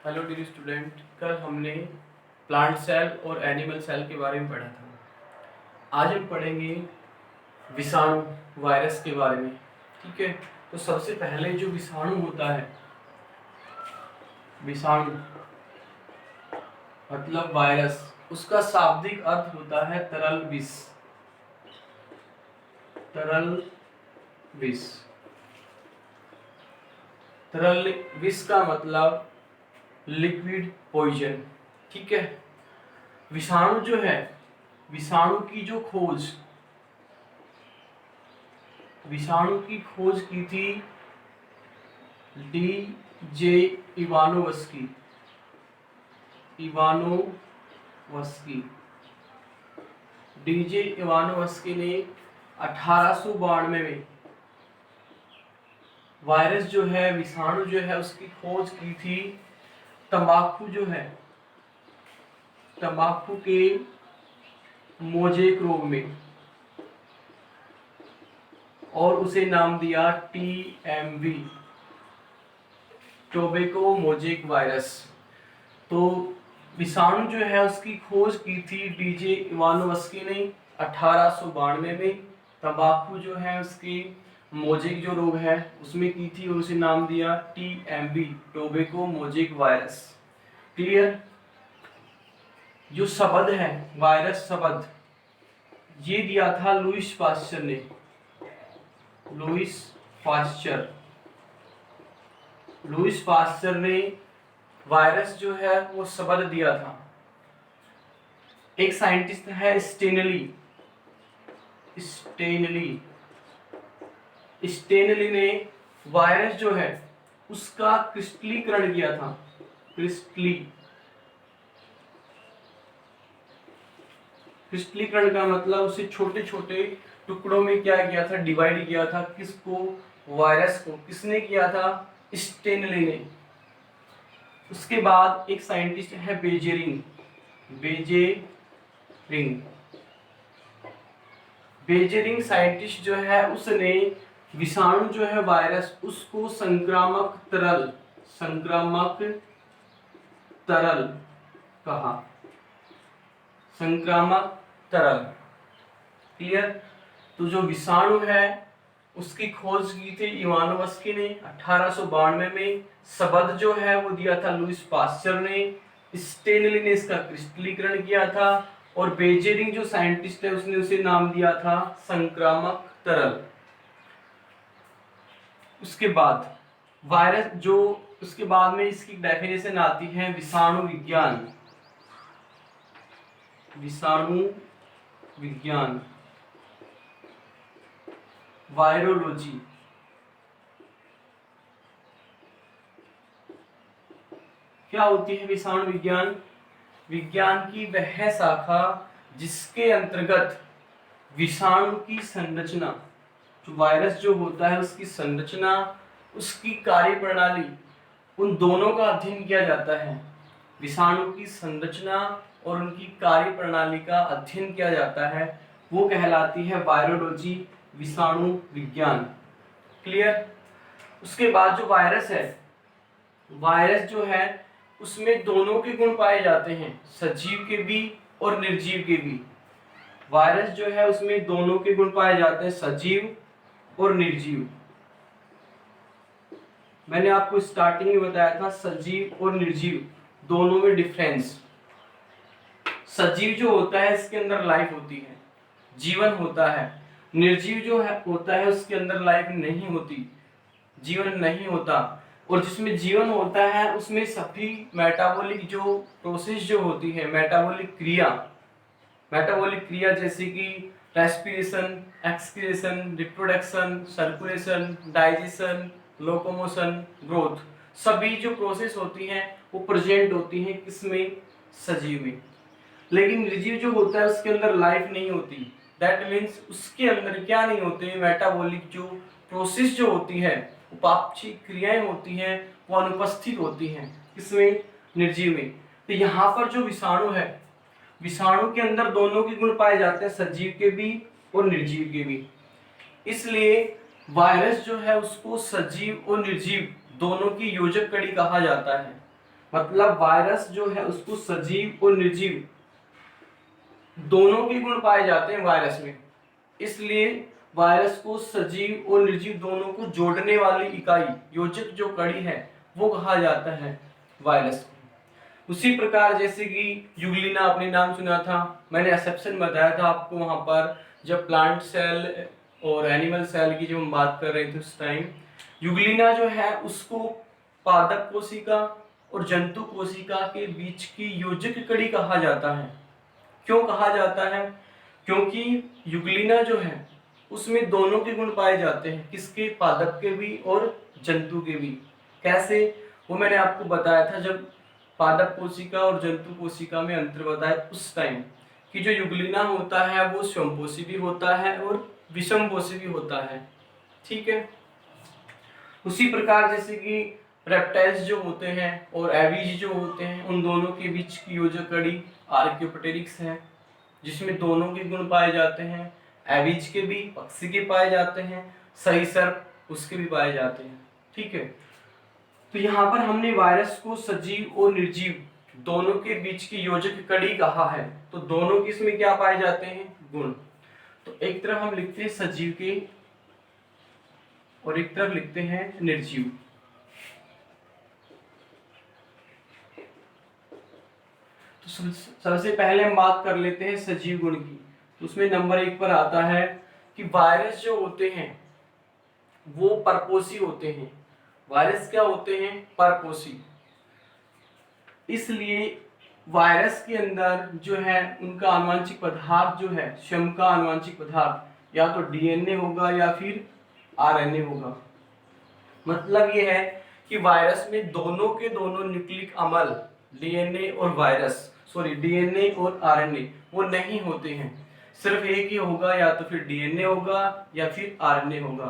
Hello dear student, कल हमने plant cell और एनिमल सेल के बारे में पढ़ा था। आज हम पढ़ेंगे विषाणु वायरस के बारे में। ठीक है, तो सबसे पहले जो विषाणु होता है, विषाणु मतलब वायरस, उसका शाब्दिक अर्थ होता है तरल विष। तरल विष, तरल विष का मतलब लिक्विड पॉइजन। ठीक है, विषाणु जो है, विषाणु की जो खोज, विषाणु की खोज की थी डी.जे. इवानोवस्की। डी.जे. इवानोवस्की ने 1892 में वायरस जो है, विषाणु जो है, उसकी खोज की थी तंबाकू जो है, तंबाकू के मोजेक रोग में, और उसे नाम दिया TMV, टोबैको मोजेक वायरस। तो विषाणु जो है उसकी खोज की थी डी.जे. इवानोवस्की ने 1892 में। तंबाकू जो है उसकी मोजेक जो रोग है उसमें की थी, और उसे नाम दिया TMV, tobacco mosaic virus. Clear? जो शब्द है वायरस शब्द, ये दिया था लुईस पास्चर ने। लुईस पास्चर ने वायरस जो है वो शब्द दिया था। एक साइंटिस्ट है स्टेनली ने वायरस जो है उसका क्रिस्टलीकरण किया था। क्रिस्टलीकरण का मतलब उसे छोटे छोटे टुकड़ों में क्या किया था, डिवाइड किया था। किसको? वायरस को। किसने किया था? स्टेनली ने। उसके बाद एक साइंटिस्ट है बेजेरिंग साइंटिस्ट जो है उसने विषाणु जो है वायरस, उसको संक्रामक तरल कहा। संक्रामक तरल। क्लियर? तो जो विषाणु है उसकी खोज की थी इवानोवस्की ने 1892 में। शब्द जो है वो दिया था लुईस पास्चर ने। स्टेनली ने इसका क्रिस्टलीकरण किया था, और बेजेरिंग जो साइंटिस्ट है उसने उसे नाम दिया था संक्रामक तरल। उसके बाद वायरस जो, उसके बाद में इसकी डेफिनेशन आती है विषाणु विज्ञान, वायरोलॉजी। क्या होती है विषाणु विज्ञान? विज्ञान की वह शाखा जिसके अंतर्गत विषाणु की संरचना, जो वायरस जो होता है उसकी संरचना, उसकी कार्यप्रणाली, उन दोनों का अध्ययन किया जाता है। विषाणु की संरचना और उनकी कार्यप्रणाली का अध्ययन किया जाता है, वो कहलाती है वायरोलॉजी, विषाणु विज्ञान। क्लियर? उसके बाद जो वायरस है, वायरस जो है उसमें दोनों के गुण पाए जाते हैं, सजीव के भी और निर्जीव के भी। वायरस जो है उसमें दोनों के गुण पाए जाते हैं, सजीव और निर्जीव। मैंने आपको स्टार्टिंग में बताया था सजीव और निर्जीव दोनों में डिफरेंस। सजीव जो होता है इसके अंदर लाइफ होती है, जीवन होता है। निर्जीव जो है होता है उसके अंदर लाइफ नहीं होती, जीवन नहीं होता। और जिसमें जीवन होता है उसमें सभी मेटाबॉलिक जो प्रोसेस जो होती है, मेटाबॉलिक क्रिया जैसे कि respiration, excretion, reproduction, circulation, digestion, locomotion, growth, सभी जो प्रोसेस होती हैं वो प्रेजेंट होती हैं किसमें? सजीव में। लेकिन निर्जीव जो होता है उसके अंदर लाइफ नहीं होती। दैट मीन्स उसके अंदर क्या नहीं होते? मेटाबॉलिक जो प्रोसेस जो होती है, उपापचयी क्रियाएं होती हैं, वो अनुपस्थित होती हैं। किसमें? निर्जीव में। तो यहाँ पर जो विषाणु है, विषाणु के अंदर दोनों के गुण पाए जाते हैं, सजीव के भी और निर्जीव के भी। इसलिए वायरस जो है उसको सजीव और निर्जीव दोनों की योजक कड़ी कहा जाता है। मतलब वायरस जो है उसको सजीव और निर्जीव दोनों के गुण पाए जाते हैं वायरस में, इसलिए वायरस को सजीव और निर्जीव दोनों को जोड़ने वाली इकाई, योजक जो कड़ी है, वो कहा जाता है वायरस को। उसी प्रकार जैसे कि यूग्लिना, आपने नाम सुना था, मैंने एक्सेप्शन बताया था आपको वहां पर, जब प्लांट सेल और एनिमल सेल की जब हम बात कर रहे थे उस टाइम, यूग्लिना जो है उसको पादप कोशिका और जंतु कोशिका के बीच की योजक कड़ी कहा जाता है। क्यों कहा जाता है? क्योंकि यूग्लिना जो है उसमें दोनों के गुण पाए जाते हैं, किसके? पादप के भी और जंतु के भी। कैसे? वो मैंने आपको बताया था जब पादप कोशिका और जंतु कोशिका में अंतर बताया उस टाइम, कि जो यूग्लिना होता है वो स्वयंपोषी भी होता है और विषमपोषी भी होता है। ठीक है। उसी प्रकार जैसे कि रेप्टाइल्स जो होते हैं और एवीज जो होते हैं, उन दोनों के बीच की योजक कड़ी आर्कियोप्टेरिक्स है, जिसमें दोनों के गुण पाए जाते हैं। एवीज के भी, पक्षी के पाए जाते हैं, सही सर्प उसके भी पाए जाते हैं। ठीक है। तो यहाँ पर हमने वायरस को सजीव और निर्जीव दोनों के बीच की योजक कड़ी कहा है। तो दोनों के इसमें क्या पाए जाते हैं? गुण। तो एक तरफ हम लिखते हैं सजीव के और एक तरफ लिखते हैं निर्जीव। तो सबसे पहले हम बात कर लेते हैं सजीव गुण की। तो उसमें नंबर 1 पर आता है कि वायरस जो होते हैं वो परपोषी होते हैं। वायरस क्या होते हैं? परपोषी। इसलिए वायरस के अंदर जो है उनका आनुवंशिक पदार्थ जो है, स्वयं का आनुवंशिक पदार्थ या तो डीएनए होगा या फिर आरएनए होगा। मतलब ये है कि वायरस में दोनों के दोनों न्यूक्लिक अम्ल, डीएनए और डीएनए और आरएनए वो नहीं होते हैं, सिर्फ एक ही होगा, या तो फिर डीएनए होगा या फिर आरएनए होगा।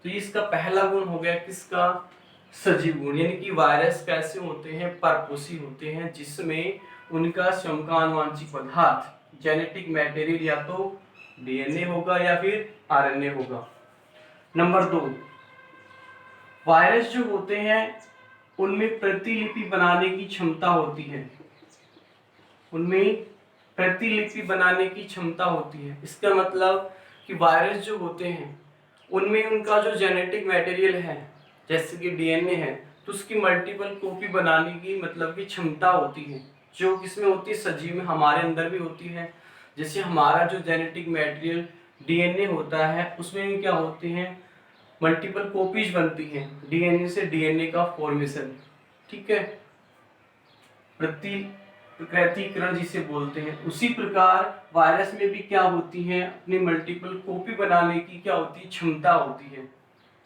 तो इसका पहला गुण हो गया किसका? सजीव गुण। यानी कि वायरस कैसे होते हैं? परपोषी होते हैं, जिसमें उनका स्वयं का आनुवंशिक पदार्थ, जेनेटिक मटेरियल या तो डीएनए होगा या फिर आरएनए होगा। नंबर 2, वायरस जो होते हैं उनमें प्रतिलिपि बनाने की क्षमता होती है। उनमें प्रतिलिपि बनाने की क्षमता होती है। इसका मतलब कि वायरस जो होते हैं उनमें उनका जो जेनेटिक मटेरियल है, जैसे कि डीएनए है, तो उसकी मल्टीपल कॉपी बनाने की मतलब की क्षमता होती है, जो किसमें होती है? सजीव में। हमारे अंदर भी होती है। जैसे हमारा जो जेनेटिक मटेरियल डीएनए होता है उसमें क्या होते हैं? मल्टीपल कॉपीज बनती हैं, डीएनए से डीएनए का फॉर्मेशन। ठीक है, प्रतिकृतिकरण जिसे बोलते हैं। उसी प्रकार वायरस में भी क्या होती है? अपनी मल्टीपल कॉपी बनाने की क्या होती है? क्षमता होती है।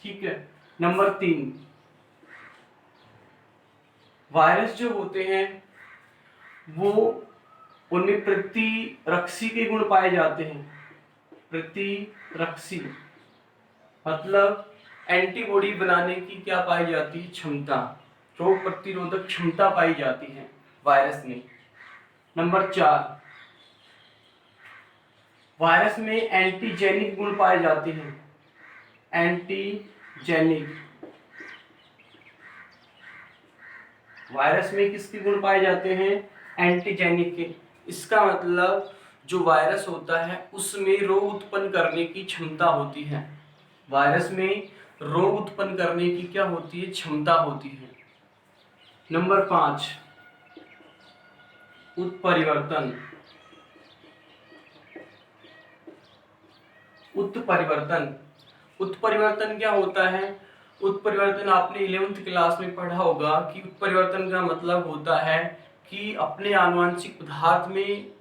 ठीक है। नंबर 3, वायरस जो होते हैं वो उनमें प्रतिरक्षी के गुण पाए जाते हैं। प्रतिरक्षी मतलब एंटीबॉडी बनाने की क्या पाई जाती है? क्षमता, रोग प्रतिरोधक क्षमता पाई जाती है वायरस में। नंबर 4, वायरस में एंटीजेनिक गुण पाए जाते हैं। एंटीजेनिक, वायरस में किसके गुण पाए जाते हैं? एंटीजेनिक के। इसका मतलब जो वायरस होता है उसमें रोग उत्पन्न करने की क्षमता होती है। वायरस में रोग उत्पन्न करने की क्या होती है? क्षमता होती है। नंबर 5, उत्परिवर्तन। उत्परिवर्तन, उत्परिवर्तन क्या होता है? उत्परिवर्तन आपने 11वीं क्लास में पढ़ा होगा कि उत्परिवर्तन का मतलब होता है कि अपने आनुवंशिक पदार्थ में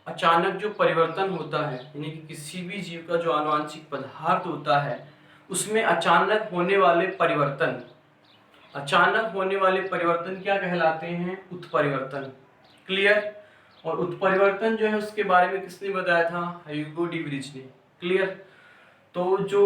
अचानक जो परिवर्तन होता है, यानी कि किसी भी जीव का जो आनुवंशिक पदार्थ होता है उसमें अचानक होने वाले परिवर्तन, अचानक होने वाले परिवर्तन क्या कहलाते हैं? उत्परिवर्तन। क्लियर? और उत्परिवर्तन जो है उसके बारे में किसने बताया था? ह्यूगो डी व्रिज ने। क्लियर? तो जो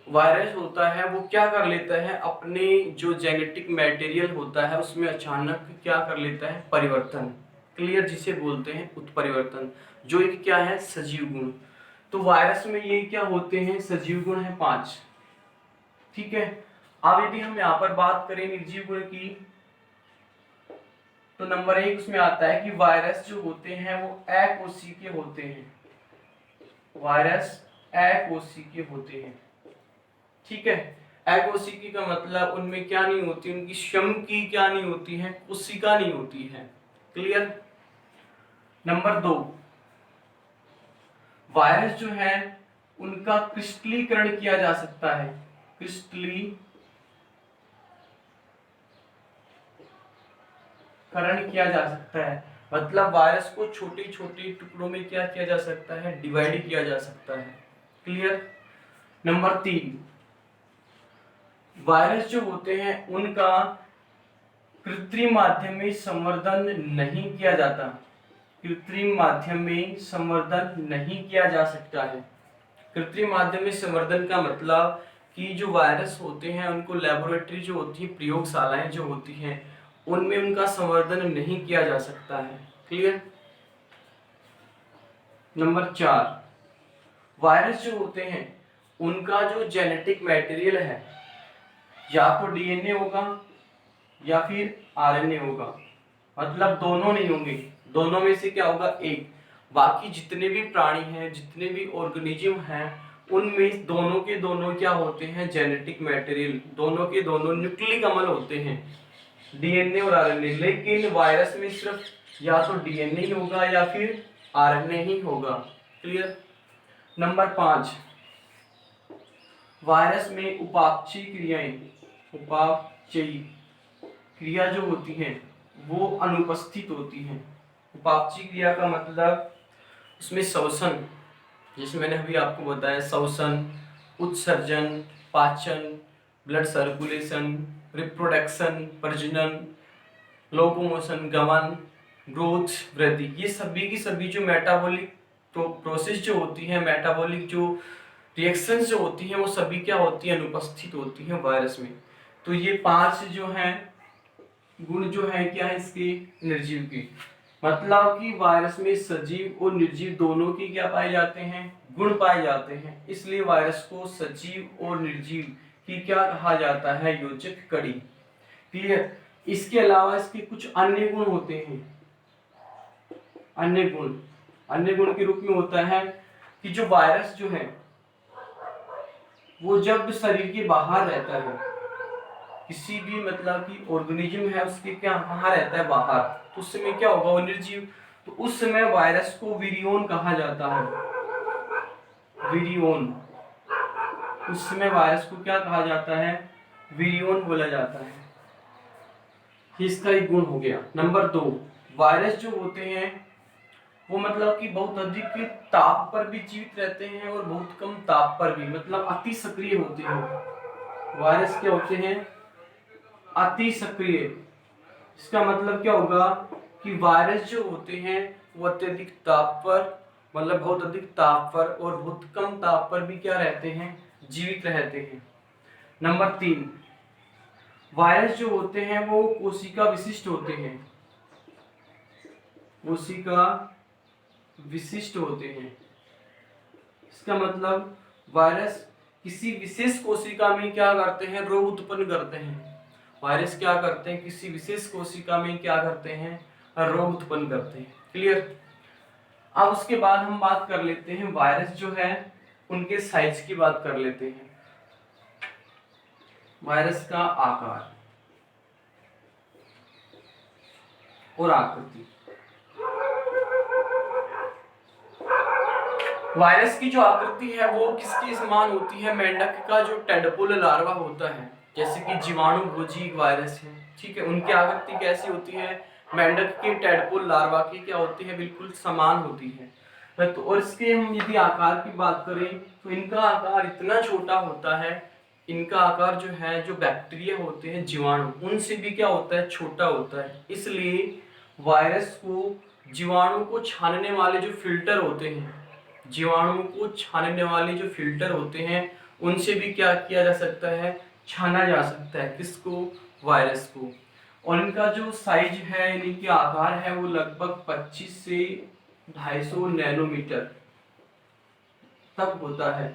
वायरस होता है वो क्या कर लेता है? अपने जो जेनेटिक मटेरियल होता है उसमें अचानक क्या कर लेता है? परिवर्तन। क्लियर? जिसे बोलते हैं उत्परिवर्तन, जो एक क्या है? सजीव गुण। तो वायरस में ये क्या होते हैं? सजीव गुण है 5। ठीक है। अब यदि हम यहाँ पर बात करें निर्जीव गुण की, तो नंबर 1 उसमें आता है कि वायरस जो होते हैं वो अकोशिकीय होते हैं, वायरस अकोशिकीय होते हैं। ठीक है, अकोशिकीय का मतलब उनमें क्या नहीं होती, उनकी श्रम की क्या नहीं होती है, कोशिका नहीं होती है। क्लियर। नंबर 2, वायरस जो है उनका क्रिस्टलीकरण किया जा सकता है, क्रिस्टलीकरण किया जा सकता है, मतलब वायरस को छोटे छोटे टुकड़ों में क्या किया जा सकता है, डिवाइड किया जा सकता है। क्लियर। नंबर 3, वायरस जो होते हैं उनका कृत्रिम माध्यम में संवर्धन नहीं किया जाता, कृत्रिम माध्यम में संवर्धन नहीं किया जा सकता है। कृत्रिम माध्यम में संवर्धन का मतलब कि जो वायरस होते हैं उनको लेबोरेटरी जो होती है, प्रयोगशालाएं जो होती हैं, उनमें उनका संवर्धन नहीं किया जा सकता है। क्लियर। नंबर 4, वायरस जो होते हैं उनका जो जेनेटिक मटेरियल है या तो डीएनए होगा या फिर आरएनए होगा, मतलब दोनों नहीं होंगे, दोनों में से क्या होगा, एक। बाकी जितने भी प्राणी हैं, जितने भी ऑर्गेनिज्म हैं, उनमें दोनों के दोनों क्या होते हैं, जेनेटिक मटेरियल, दोनों के दोनों न्यूक्लिक अम्ल होते हैं, डीएनए और आरएनए। लेकिन वायरस में सिर्फ या तो डीएनए ही होगा या फिर आरएनए ही होगा। क्लियर। नंबर 5, वायरस में उपापचयी क्रियाएं, उपापचयी क्रिया जो होती हैं वो अनुपस्थित होती हैं। उपापचयी क्रिया का मतलब उसमें श्वसन, जैसे मैंने अभी आपको बताया, श्वसन, उत्सर्जन, पाचन, ब्लड सर्कुलेशन, रिप्रोडक्शन, प्रजनन, लोकोमोशन, गमन, ग्रोथ, वृद्धि, ये सभी की सभी जो मेटाबॉलिक प्रोसेस जो होती है, मेटाबॉलिक जो रिएक्शंस जो होती हैं, वो सभी क्या होती है, अनुपस्थित होती हैं वायरस में। तो ये 5 जो हैं गुण जो है क्या है इसके, निर्जीव की, मतलब कि वायरस में सजीव और निर्जीव दोनों की क्या पाए जाते हैं, गुण पाए जाते हैं। इसलिए वायरस को सजीव और निर्जीव की क्या कहा जाता है, योजक कड़ी। क्लियर। इसके अलावा इसके कुछ अन्य गुण होते हैं, अन्य गुण के रूप में होता है कि जो वायरस जो है वो जब शरीर के बाहर रहता है, किसी भी मतलब कि ऑर्गेनिज्म है उसके क्या कहाँ रहता है, बाहर, तो उस समय क्या होगा, वो निर्जीव। तो उस समय वायरस को विरियन कहा जाता है, विरियन। उस समय वायरस को क्या कहा जाता है, विरियन बोला जाता है। इसका एक गुण हो गया। नंबर 2, वायरस जो होते हैं वो मतलब कि बहुत अधिक ताप पर भी जीवित रहते हैं और बहुत कम ताप पर भी, मतलब अति सक्रिय होते हैं। वायरस क्या होते हैं, अति सक्रिय। इसका मतलब क्या होगा कि वायरस जो होते हैं वो अत्यधिक ताप पर, मतलब बहुत अधिक ताप पर और बहुत कम ताप पर भी क्या रहते हैं, जीवित रहते हैं। नंबर 3, वायरस जो होते हैं वो कोशिका विशिष्ट होते हैं, कोशिका विशिष्ट होते हैं। इसका मतलब वायरस किसी विशेष कोशिका में क्या करते हैं, रोग उत्पन्न करते हैं। वायरस क्या करते हैं, किसी विशेष कोशिका में क्या करते हैं, रोग उत्पन्न करते हैं। क्लियर। अब उसके बाद हम बात कर लेते हैं वायरस जो है उनके साइज की बात कर लेते हैं। वायरस का आकार और आकृति। वायरस की जो आकृति है वो किसके समान होती है, मेंढक का जो टेडपोल लार्वा होता है, जैसे कि जीवाणु भोजी वायरस है, ठीक है, उनकी आकृति कैसी होती है, मेंढक के टेडपोल लार्वा की क्या होती है, बिल्कुल समान होती है। तो और इसके हम यदि आकार की बात करें तो इनका आकार इतना छोटा होता है, इनका आकार जो है, जो बैक्टीरिया होते हैं, जीवाणु, उनसे भी क्या होता है, छोटा होता है। इसलिए वायरस को जीवाणु को छानने वाले जो फिल्टर होते हैं, जीवाणु को छानने वाले जो फिल्टर होते हैं, उनसे भी क्या किया जा सकता है, छाना जा सकता है। किसको, वायरस को। और इनका जो साइज है, यानी कि आकार है, वो लगभग 25 से 250 नैनोमीटर तक होता है।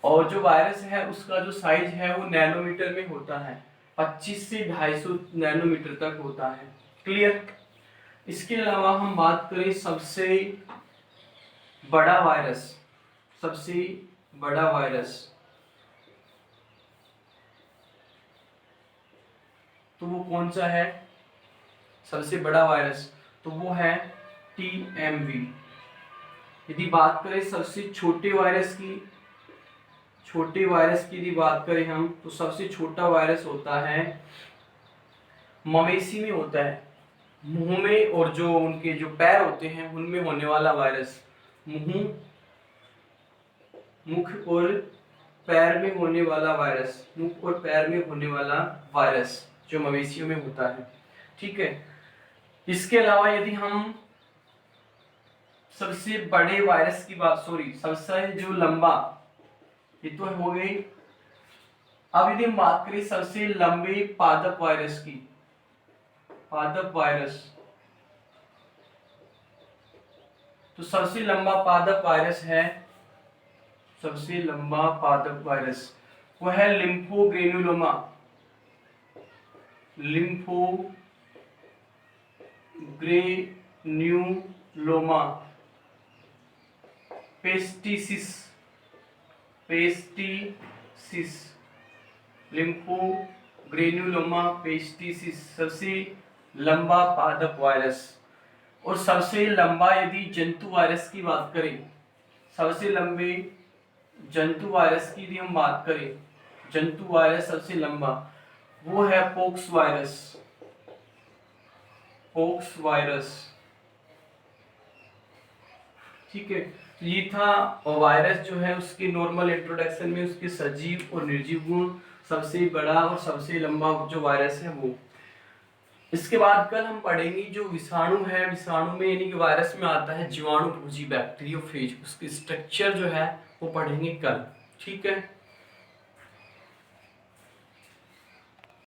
और जो वायरस है उसका जो साइज है वो नैनोमीटर में होता है, 25 से 250 नैनोमीटर तक होता है। क्लियर। इसके अलावा हम बात करें सबसे बड़ा वायरस, सबसे बड़ा वायरस, तो वो कौन सा है? सबसे बड़ा वायरस तो वो है TMV। यदि बात करें सबसे छोटे वायरस की, छोटे वायरस की यदि बात करें हम, तो सबसे छोटा वायरस होता है, मवेशी में होता है, मुंह में और जो उनके जो पैर होते हैं उनमें होने वाला वायरस, मुख और पैर में होने वाला वायरस, मुख और पैर में होने वाला वायरस जो मवेशियों में होता है। ठीक है। इसके अलावा यदि हम सबसे बड़े वायरस की बात, सॉरी सबसे जो लंबा, ये तो हो गई। अब यदि हम बात करें सबसे लंबे पादप वायरस की, पादप वायरस, तो सबसे लंबा पादप वायरस है, सबसे लंबा पादप वायरस वो है लिम्फोग्रेनुलोमा, लिम्फोग्रेन्युलोमा पेस्टिसिस, पेस्टिसिस, लिम्फोग्रेनुलोमा पेस्टिसिस सबसे लंबा पादप वायरस। और सबसे लंबा यदि जंतु वायरस की बात करें, सबसे लंबे जंतु वायरस की यदि हम बात करें, जंतु वायरस सबसे लंबा वो है पोक्स वायरस, पोक्स वायरस। ठीक है। तो ये था वायरस जो है उसके नॉर्मल इंट्रोडक्शन में उसके सजीव और निर्जीव गुण, सबसे बड़ा और सबसे लंबा जो वायरस है वो। इसके बाद कल हम पढ़ेंगे जो विषाणु है, विषाणु में यानी कि वायरस में आता है जीवाणु भोजी बैक्टीरियोफेज, उसकी स्ट्रक्चर जो है वो पढ़ेंगे कल। ठीक है।